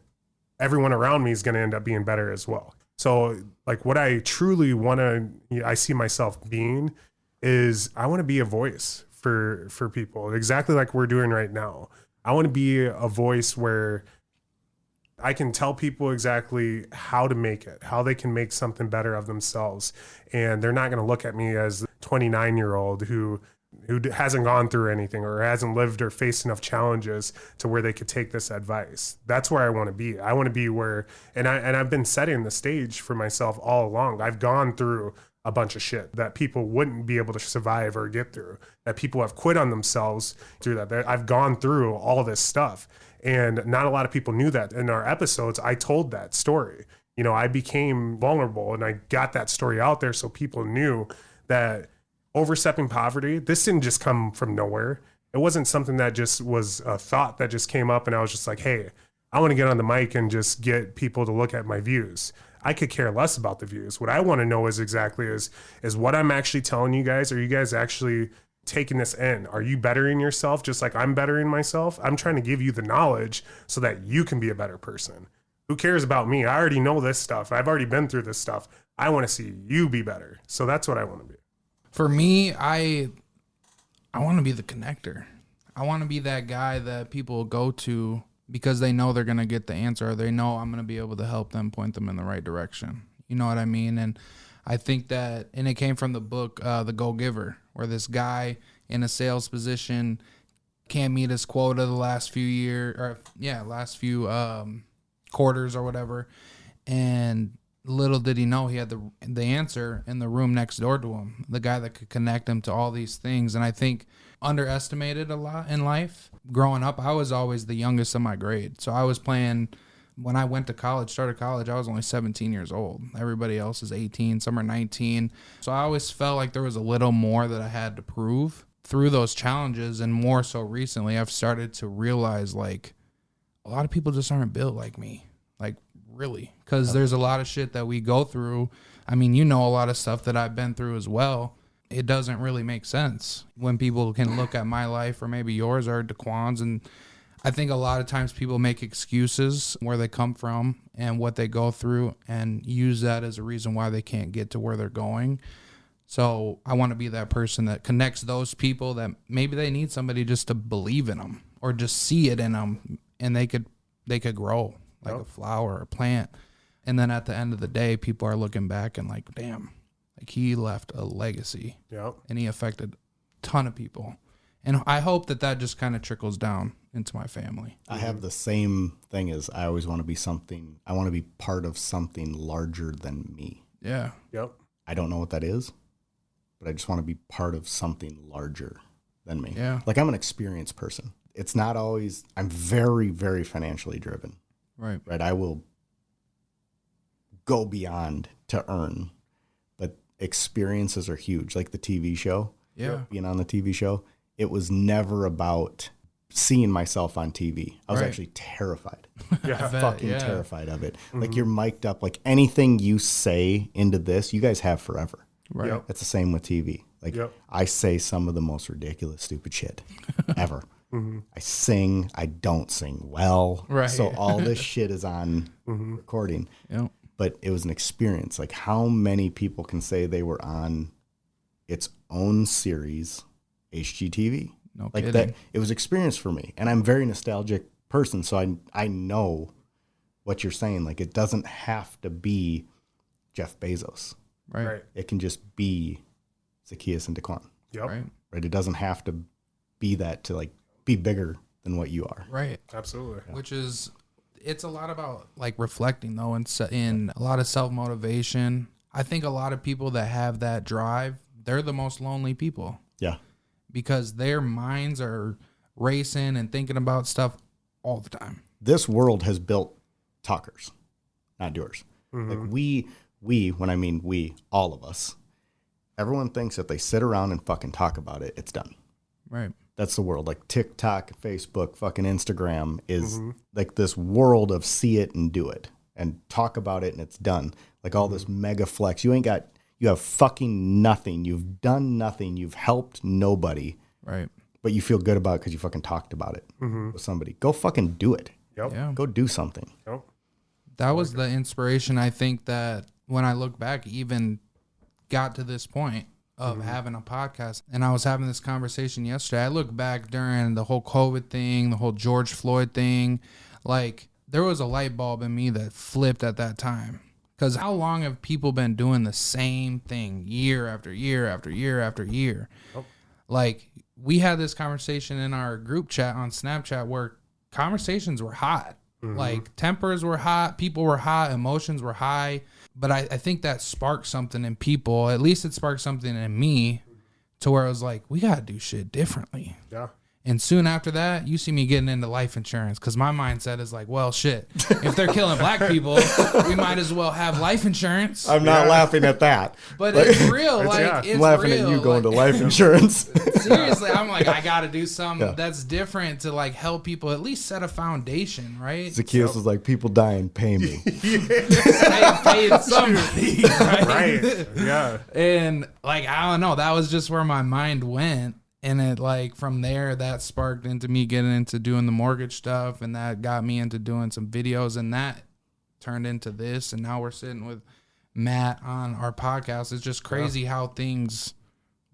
everyone around me is going to end up being better as well. So like what I truly want to, I see myself being is I want to be a voice for people, exactly like we're doing right now. I want to be a voice where I can tell people exactly how to make it, how they can make something better of themselves. And they're not going to look at me as a 29-year-old who hasn't gone through anything or hasn't lived or faced enough challenges to where they could take this advice. That's where I want to be. I want to be where, and I've been setting the stage for myself all along. I've gone through a bunch of shit that people wouldn't be able to survive or get through, that people have quit on themselves through that. I've gone through all this stuff. And not a lot of people knew that. In our episodes, I told that story. You know, I became vulnerable and I got that story out there so people knew that overstepping poverty, this didn't just come from nowhere. It wasn't something that just was a thought that just came up and I was just like, hey, I want to get on the mic and just get people to look at my views. I could care less about the views. What I want to know is exactly is what I'm actually telling you guys. Are you guys actually taking this in? Are you bettering yourself just like I'm bettering myself? I'm trying to give you the knowledge so that you can be a better person. Who cares about me? I already know this stuff. I've already been through this stuff. I want to see you be better. So that's what I want to be. For me, I want to be the connector. I want to be that guy that people go to because they know they're going to get the answer, or they know I'm going to be able to help them, point them in the right direction. You know what I mean? And I think that, and it came from the book, The Go-Giver, where this guy in a sales position can't meet his quota the last few quarters or whatever. And little did he know he had the answer in the room next door to him, the guy that could connect him to all these things. And I think underestimated a lot in life. Growing up, I was always the youngest in my grade. So I was playing, when I went to college, started college, I was only 17 years old. Everybody else is 18, some are 19. So I always felt like there was a little more that I had to prove through those challenges. And more so recently, I've started to realize like a lot of people just aren't built like me. Like really, because there's a lot of shit that we go through. I mean, you know, a lot of stuff that I've been through as well. It doesn't really make sense when people can look at my life or maybe yours or Daquan's. And I think a lot of times people make excuses where they come from and what they go through and use that as a reason why they can't get to where they're going. So I want to be that person that connects those people that maybe they need somebody just to believe in them or just see it in them, and they could grow like a flower or a plant. And then at the end of the day, people are looking back and like, damn, like he left a legacy. Yep. And he affected a ton of people. And I hope that just kind of trickles down into my family. I have the same thing as I always want to be something. I want to be part of something larger than me. Yeah. Yep. I don't know what that is, but I just want to be part of something larger than me. Yeah. Like I'm an experienced person. It's not always, I'm very, very financially driven. Right. Right. I will go beyond to earn, but experiences are huge. Like the TV show. Yeah. Being on the TV show. It was never about seeing myself on TV. I was actually terrified. Terrified of it. Mm-hmm. Like you're mic'd up. Like anything you say into this, you guys have forever. Right. Yep. It's the same with TV. Like I say some of the most ridiculous, stupid shit ever. Mm-hmm. I sing. I don't sing well. Right. So all this shit is on recording. Yep. But it was an experience. Like how many people can say they were on its own series, HGTV? No like kidding. that. It was experience for me. And I'm a very nostalgic person. So I know what you're saying. Like it doesn't have to be Jeff Bezos. Right. It can just be Zacchaeus and Daquan. Yep. Right. It doesn't have to be that to like be bigger than what you are. Right. Absolutely. Yeah. Which is, it's a lot about like reflecting though, and in a lot of self-motivation. I think a lot of people that have that drive, they're the most lonely people. Yeah. Because their minds are racing and thinking about stuff all the time. This world has built talkers, not doers. Mm-hmm. Like we, when I mean we, all of us, everyone thinks that they sit around and fucking talk about it, it's done. Right. That's the world. Like TikTok, Facebook, fucking Instagram is like this world of see it and do it and talk about it and it's done. Like all this mega flex. You ain't got You have fucking nothing. You've done nothing. You've helped nobody. Right. But you feel good about it because you fucking talked about it with somebody. Go fucking do it. Yep. Yeah. Go do something. Yep. That was the inspiration, I think, that when I look back, even got to this point of having a podcast. And I was having this conversation yesterday. I look back during the whole COVID thing, the whole George Floyd thing. Like, there was a light bulb in me that flipped at that time. Because how long have people been doing the same thing year after year after year after year? Oh. Like, we had this conversation in our group chat on Snapchat where conversations were hot. Like, tempers were hot, people were hot, emotions were high. But I think that sparked something in people. At least it sparked something in me to where I was like, we got to do shit differently. Yeah. And soon after that, you see me getting into life insurance because my mindset is like, well, shit, if they're killing black people, we might as well have life insurance. I'm not laughing at that. But it's real. I'm laughing at you going to life insurance. Seriously, I'm like, I got to do something that's different to like help people at least set a foundation, right? Zacchaeus was like, people dying, pay me. Pay somebody, right? Right. Yeah. And like, I don't know, that was just where my mind went. And it like from there that sparked into me getting into doing the mortgage stuff, and that got me into doing some videos, and that turned into this. And now we're sitting with Matt on our podcast. It's just crazy how things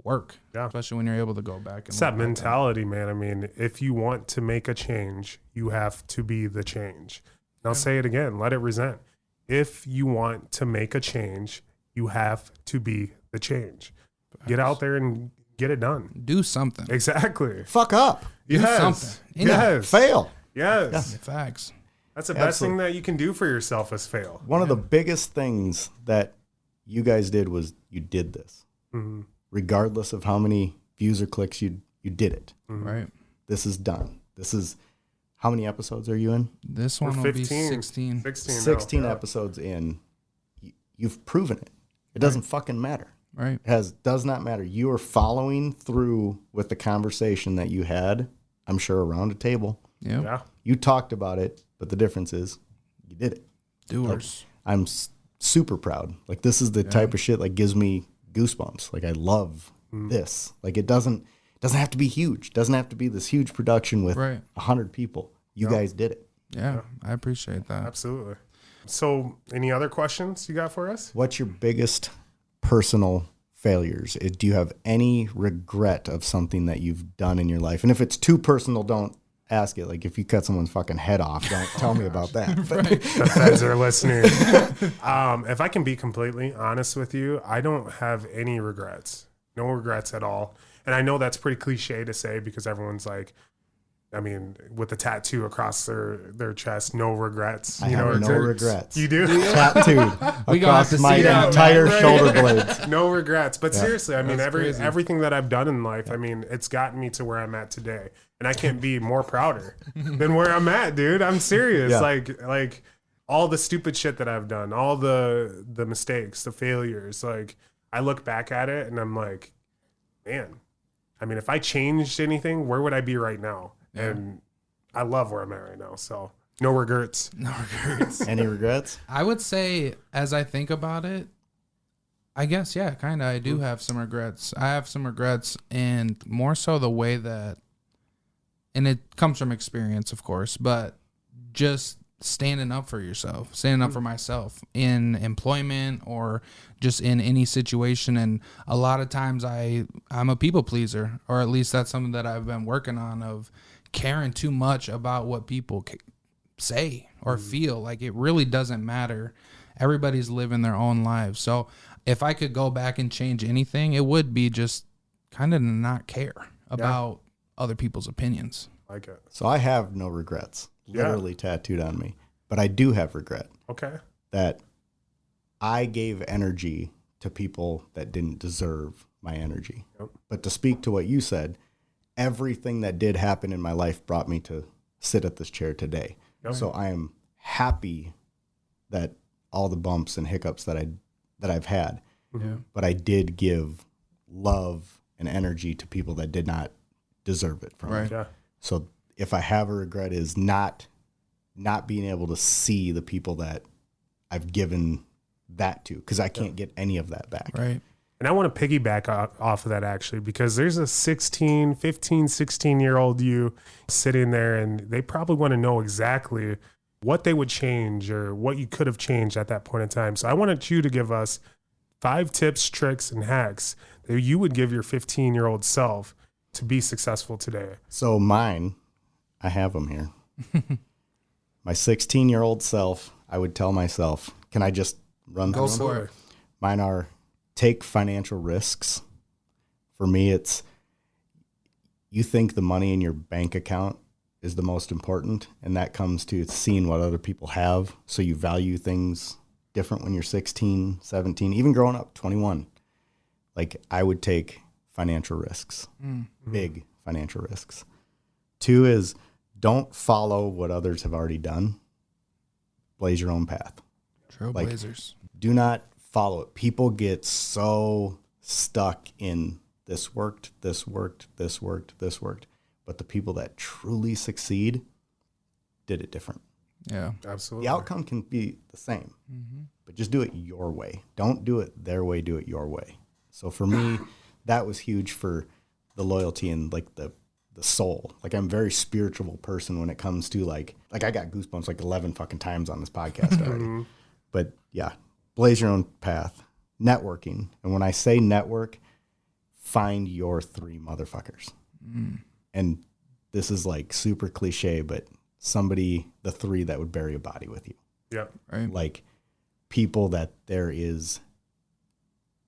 work, especially when you're able to go back. And It's that mentality, man. I mean, if you want to make a change, you have to be the change. And I'll say it again, let it resent. If you want to make a change, you have to be the change. Get out there and get it done. Do something. Exactly. Fuck up. Do something. Yes. Fail. Yes. Facts. That's the best thing that you can do for yourself is fail. One of the biggest things that you guys did was you did this. Regardless of how many views or clicks, you did it. Right. This is done. This is, how many episodes are you in? This one will be 16. 16 now. episodes in. You've proven it. It doesn't fucking matter. Right. Does not matter. You are following through with the conversation that you had, I'm sure, around a table. Yep. Yeah. You talked about it, but the difference is you did it. Doers. I'm super proud. Like, this is the type of shit like gives me goosebumps. Like, I love this. Like, it doesn't have to be huge. It doesn't have to be this huge production with 100 people. You guys did it. Yeah, I appreciate that. Absolutely. So, any other questions you got for us? What's your biggest personal failures? Do you have any regret of something that you've done in your life? And if it's too personal, don't ask it. Like, if you cut someone's fucking head off, don't tell me about that. But The feds are listening. If I can be completely honest with you, I don't have any regrets. No regrets at all. And I know that's pretty cliche to say because everyone's like, I mean, with the tattoo across their chest, no regrets. I have no regrets. You do? Tattooed We gonna have across to my see that, entire man. shoulder blades. No regrets. But seriously, I mean, crazy. everything that I've done in life, I mean, it's gotten me to where I'm at today. And I can't be more prouder than where I'm at, dude. I'm serious. Yeah. Like all the stupid shit that I've done, all the mistakes, the failures, like I look back at it and I'm like, man, I mean, if I changed anything, where would I be right now? Yeah. And I love where I'm at right now. So no regrets. No regrets. Any regrets? I would say, as I think about it, I guess, yeah, kind of. I do have some regrets. I have some regrets, and more so the way that, and it comes from experience, of course, but just standing up for yourself, standing up for myself in employment or just in any situation. And a lot of times I'm a people pleaser, or at least that's something that I've been working on, of caring too much about what people say or feel. Like, it really doesn't matter. Everybody's living their own lives. So if I could go back and change anything, it would be just kind of not care about other people's opinions. Like it. So I have no regrets, literally tattooed on me. But I do have regret Okay. that I gave energy to people that didn't deserve my energy. Yep. But to speak to what you said, everything that did happen in my life brought me to sit at this chair today. Yep. So I am happy that all the bumps and hiccups that I've had, but I did give love and energy to people that did not deserve it from me. Yeah. So if I have a regret, is not being able to see the people that I've given that too, because I can't get any of that back. Right. And I want to piggyback off of that actually, because there's a 15, 16-year-old you sitting there and they probably want to know exactly what they would change or what you could have changed at that point in time. So I wanted you to give us 5 tips, tricks, and hacks that you would give your 15-year-old self to be successful today. So mine, I have them here. My 16-year-old self, I would tell myself, can I just run Go through them? for it. Mine are take financial risks. For me, it's you think the money in your bank account is the most important, and that comes to seeing what other people have. So you value things different when you're 16, 17, even growing up, 21. Like I would take financial risks, big financial risks. 2 is don't follow what others have already done. Blaze your own path. Trailblazers. Do not follow it. People get so stuck in this worked, this worked, this worked, this worked. But the people that truly succeed did it different. Yeah. Absolutely. The outcome can be the same, but just do it your way. Don't do it their way, do it your way. So for me, that was huge for the loyalty and like the soul. Like I'm a very spiritual person when it comes to like I got goosebumps like 11 fucking times on this podcast already. But yeah, blaze your own path. Networking. And when I say network, find your 3 motherfuckers. And this is like super cliche, but somebody, the 3 that would bury a body with you. Yep. Right. Like people that there is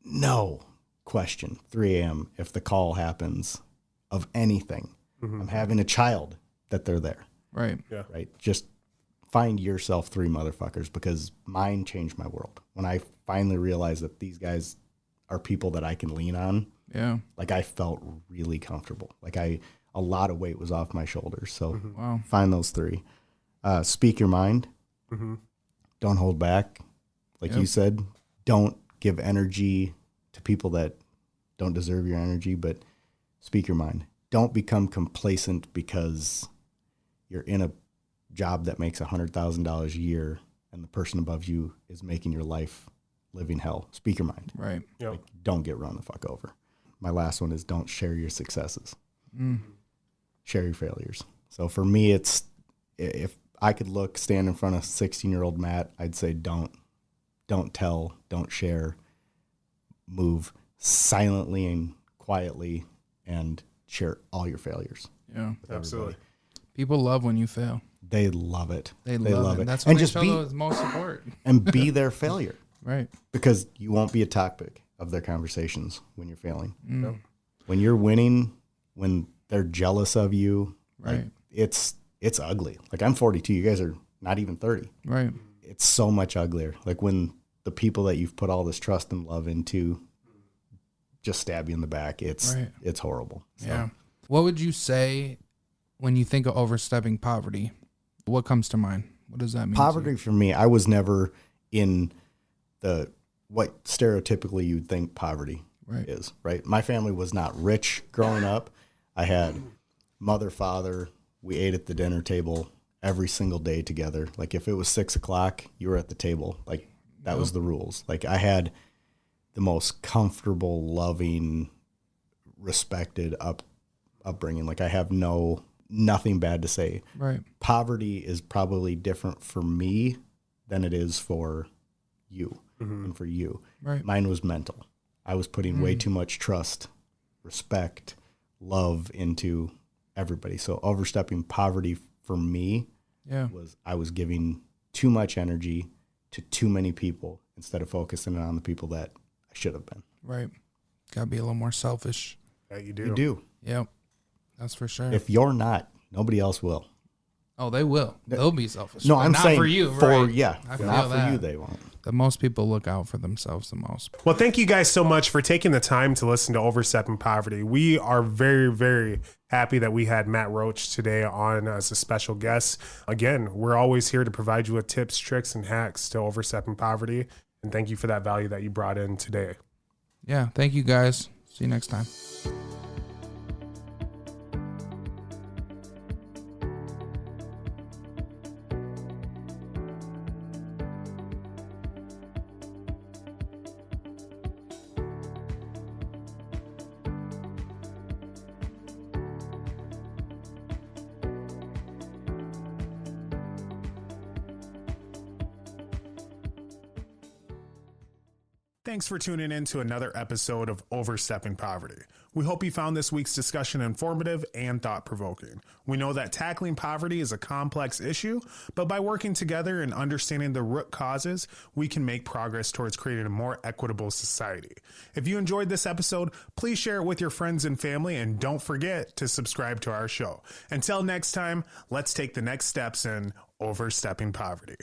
no question, 3 a.m. if the call happens of anything. I'm having a child, that they're there. Right. Yeah. Right? Just find yourself 3 motherfuckers, because mine changed my world. When I finally realized that these guys are people that I can lean on, Yeah. like I felt really comfortable. Like a lot of weight was off my shoulders. So Wow. find those 3. Speak your mind. Don't hold back. Like you said, don't give energy to people that don't deserve your energy, but speak your mind. Don't become complacent because you're in a job that makes $100,000 a year and the person above you is making your life living hell. Speak your mind. Right. Yep. Like, don't get run the fuck over. My last one is don't share your successes. Share your failures. So for me, it's if I could stand in front of 16-year-old Matt, I'd say don't tell, don't share, move silently and quietly and share all your failures. Yeah. with Absolutely. everybody. People love when you fail. They love it. They love it. That's when and they just show be the most support. and be their failure, Right. because you won't be a topic of their conversations when you're failing. When you're winning, when they're jealous of you, like, Right. it's ugly. Like I'm 42, you guys are not even 30. Right. It's so much uglier. Like when the people that you've put all this trust and love into just stab you in the back. It's horrible. So. Yeah. What would you say when you think of overstepping poverty? What comes to mind? What does that mean? Poverty for me, I was never in what stereotypically you'd think poverty is, right? My family was not rich growing up. I had mother, father. We ate at the dinner table every single day together. Like if it was 6 o'clock, you were at the table. Like that was the rules. Like I had the most comfortable, loving, respected upbringing. Like I have nothing bad to say. Right. Poverty is probably different for me than it is for you and for you. Right. Mine was mental. I was putting way too much trust, respect, love into everybody. So overstepping poverty for me was I was giving too much energy to too many people instead of focusing on the people that I should have been. Right. Got to be a little more selfish. Yeah, you do. You do. Yep. That's for sure. If you're not, nobody else will. Oh, they will. They'll be selfish. No, but I'm not saying for you. For right. yeah, I feel not that. for you. They won't. The most people look out for themselves the most. Well, thank you guys so much for taking the time to listen to Overstepping Poverty. We are very, very happy that we had Matt Roach today on as a special guest. Again, we're always here to provide you with tips, tricks, and hacks to overstepping poverty. And thank you for that value that you brought in today. Yeah. Thank you, guys. See you next time. Thanks for tuning in to another episode of Overstepping Poverty. We hope you found this week's discussion informative and thought-provoking. We know that tackling poverty is a complex issue, but by working together and understanding the root causes, we can make progress towards creating a more equitable society. If you enjoyed this episode, please share it with your friends and family, and don't forget to subscribe to our show. Until next time, let's take the next steps in Overstepping Poverty.